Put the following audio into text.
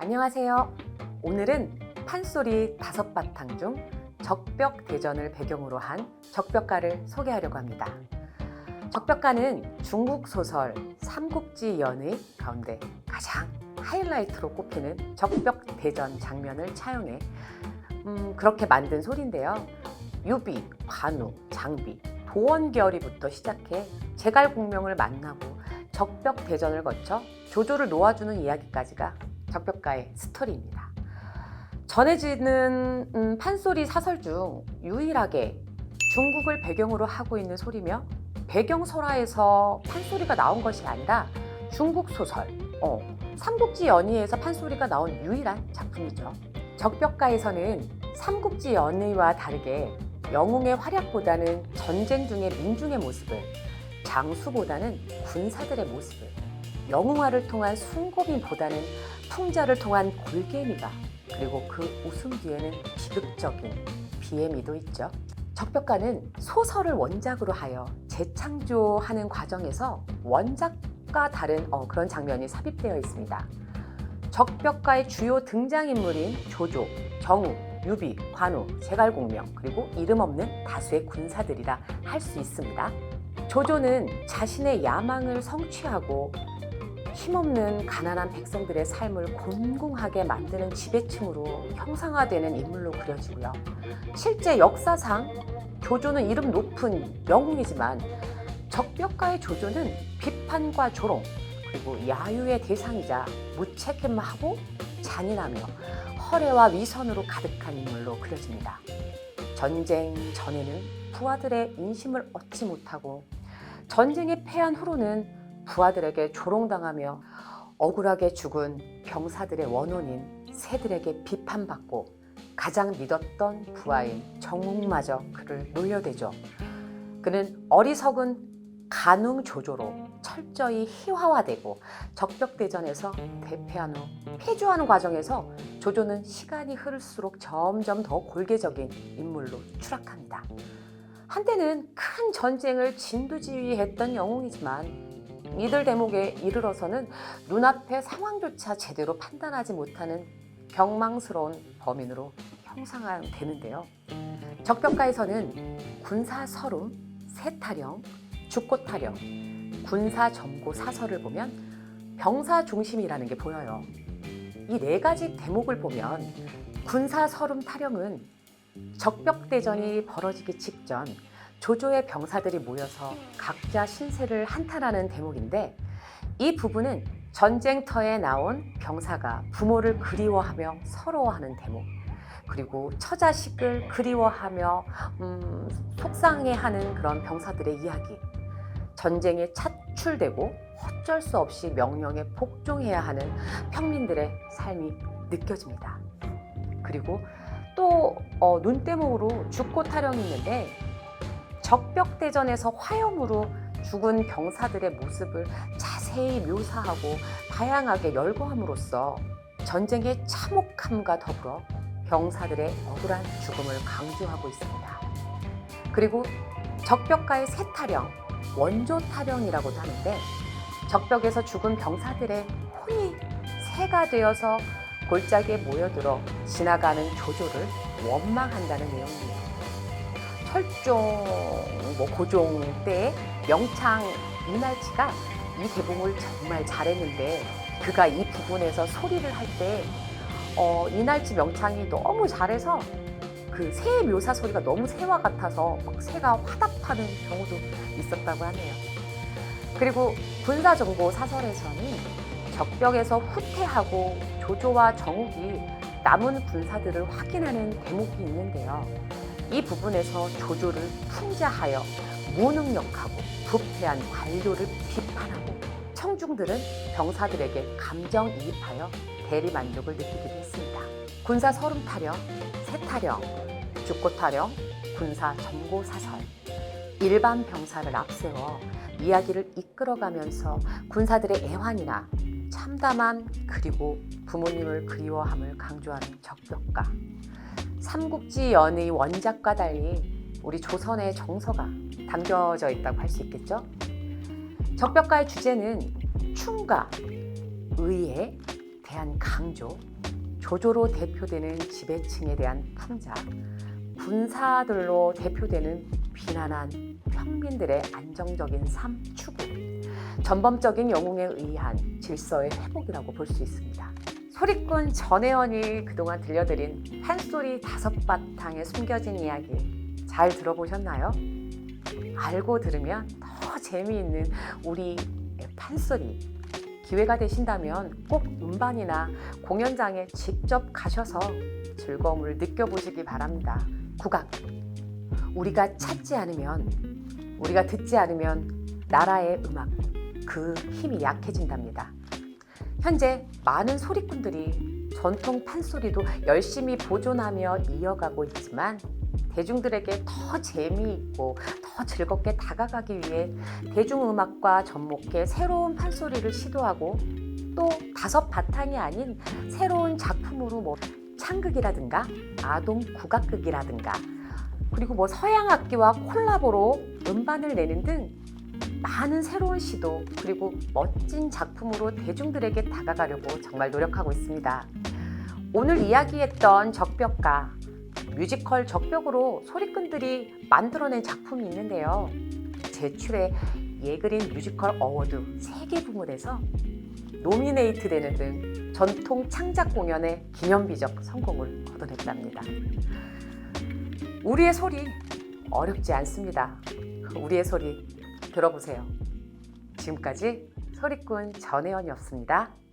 안녕하세요. 오늘은 판소리 5바탕 중 적벽대전을 배경으로 한 적벽가를 소개하려고 합니다. 적벽가는 중국 소설 삼국지연의 가운데 가장 하이라이트로 꼽히는 적벽대전 장면을 차용해 그렇게 만든 소리인데요. 유비, 관우, 장비, 도원결의부터 시작해 제갈공명을 만나고 적벽대전을 거쳐 조조를 놓아주는 이야기까지가 적벽가의 스토리입니다. 전해지는 판소리 사설 중 유일하게 중국을 배경으로 하고 있는 소리며 배경설화에서 판소리가 나온 것이 아니라 중국 소설 삼국지연의에서 판소리가 나온 유일한 작품이죠. 적벽가에서는 삼국지연의와 다르게 영웅의 활약보다는 전쟁 중의 민중의 모습을, 장수보다는 군사들의 모습을, 영웅화를 통한 순고민보다는 풍자를 통한 골개미가, 그리고 그 웃음 뒤에는 비극적인 비애미도 있죠. 적벽가는 소설을 원작으로 하여 재창조하는 과정에서 원작과 다른 그런 장면이 삽입되어 있습니다. 적벽가의 주요 등장인물인 조조, 정우, 유비, 관우, 제갈공명, 그리고 이름 없는 다수의 군사들이라 할 수 있습니다. 조조는 자신의 야망을 성취하고 힘없는 가난한 백성들의 삶을 곤궁하게 만드는 지배층으로 형상화되는 인물로 그려지고요. 실제 역사상 조조는 이름 높은 영웅이지만 적벽가의 조조는 비판과 조롱, 그리고 야유의 대상이자 무책임하고 잔인하며 허례와 위선으로 가득한 인물로 그려집니다. 전쟁 전에는 부하들의 인심을 얻지 못하고 전쟁에 패한 후로는 부하들에게 조롱당하며 억울하게 죽은 병사들의 원혼인 새들에게 비판받고 가장 믿었던 부하인 정욱마저 그를 놀려대죠. 그는 어리석은 간웅조조로 철저히 희화화되고 적벽대전에서 대패한 후 패주하는 과정에서 조조는 시간이 흐를수록 점점 더 골개적인 인물로 추락합니다. 한때는 큰 전쟁을 진두지휘했던 영웅이지만 이들 대목에 이르러서는 눈앞의 상황조차 제대로 판단하지 못하는 경망스러운 범인으로 형상화되는데요. 적벽가에서는 군사서름, 세타령, 죽고타령, 군사점고 사설을 보면 병사 중심이라는 게 보여요. 이 4가지 대목을 보면 군사서름 타령은 적벽대전이 벌어지기 직전 조조의 병사들이 모여서 각자 신세를 한탄하는 대목인데, 이 부분은 전쟁터에 나온 병사가 부모를 그리워하며 서러워하는 대목, 그리고 처자식을 그리워하며 속상해하는 그런 병사들의 이야기, 전쟁에 차출되고 어쩔 수 없이 명령에 복종해야 하는 평민들의 삶이 느껴집니다. 그리고 또 눈대목으로 죽고타령이 있는데, 적벽대전에서 화염으로 죽은 병사들의 모습을 자세히 묘사하고 다양하게 열거함으로써 전쟁의 참혹함과 더불어 병사들의 억울한 죽음을 강조하고 있습니다. 그리고 적벽가의 세타령, 원조타령이라고도 하는데, 적벽에서 죽은 병사들의 혼이 새가 되어서 골짜기에 모여들어 지나가는 조조를 원망한다는 내용입니다. 철종, 고종 때의 명창 이날치가 이 대목을 정말 잘했는데, 그가 이 부분에서 소리를 할 때 이날치 명창이 너무 잘해서 그 새의 묘사 소리가 너무 새와 같아서 막 새가 화답하는 경우도 있었다고 하네요. 그리고 군사정보 사설에서는 적벽에서 후퇴하고 조조와 정욱이 남은 군사들을 확인하는 대목이 있는데요. 이 부분에서 조조를 풍자하여 무능력하고 부패한 관료를 비판하고, 청중들은 병사들에게 감정이입하여 대리만족을 느끼기도 했습니다. 군사 서름타령, 세타령, 죽고타령, 군사 점고사설, 일반 병사를 앞세워 이야기를 이끌어가면서 군사들의 애환이나 참담함, 그리고 부모님을 그리워함을 강조하는 적벽가. 삼국지연의 원작과 달리 우리 조선의 정서가 담겨져 있다고 할 수 있겠죠. 적벽가의 주제는 충과, 의회, 대한 강조, 조조로 대표되는 지배층에 대한 풍자, 군사들로 대표되는 비난한 평민들의 안정적인 삶 추구, 전범적인 영웅에 의한 질서의 회복이라고 볼 수 있습니다. 소리꾼 전혜원이 그동안 들려드린 판소리 5바탕에 숨겨진 이야기 잘 들어보셨나요? 알고 들으면 더 재미있는 우리 판소리, 기회가 되신다면 꼭 음반이나 공연장에 직접 가셔서 즐거움을 느껴보시기 바랍니다. 국악, 우리가 찾지 않으면, 우리가 듣지 않으면 나라의 음악, 그 힘이 약해진답니다. 현재 많은 소리꾼들이 전통 판소리도 열심히 보존하며 이어가고 있지만 대중들에게 더 재미있고 더 즐겁게 다가가기 위해 대중음악과 접목해 새로운 판소리를 시도하고 또 5바탕이 아닌 새로운 작품으로 창극이라든가 아동 국악극이라든가 그리고 서양 악기와 콜라보로 음반을 내는 등 많은 새로운 시도 그리고 멋진 작품으로 대중들에게 다가가려고 정말 노력하고 있습니다. 오늘 이야기했던 적벽가, 뮤지컬 적벽으로 소리꾼들이 만들어낸 작품이 있는데요. 제출의 예그린 뮤지컬 어워드 3개 부문에서 노미네이트 되는 등 전통 창작 공연의 기념비적 성공을 거둬냈답니다. 우리의 소리 어렵지 않습니다. 우리의 소리 들어보세요. 지금까지 소리꾼 전혜원이었습니다.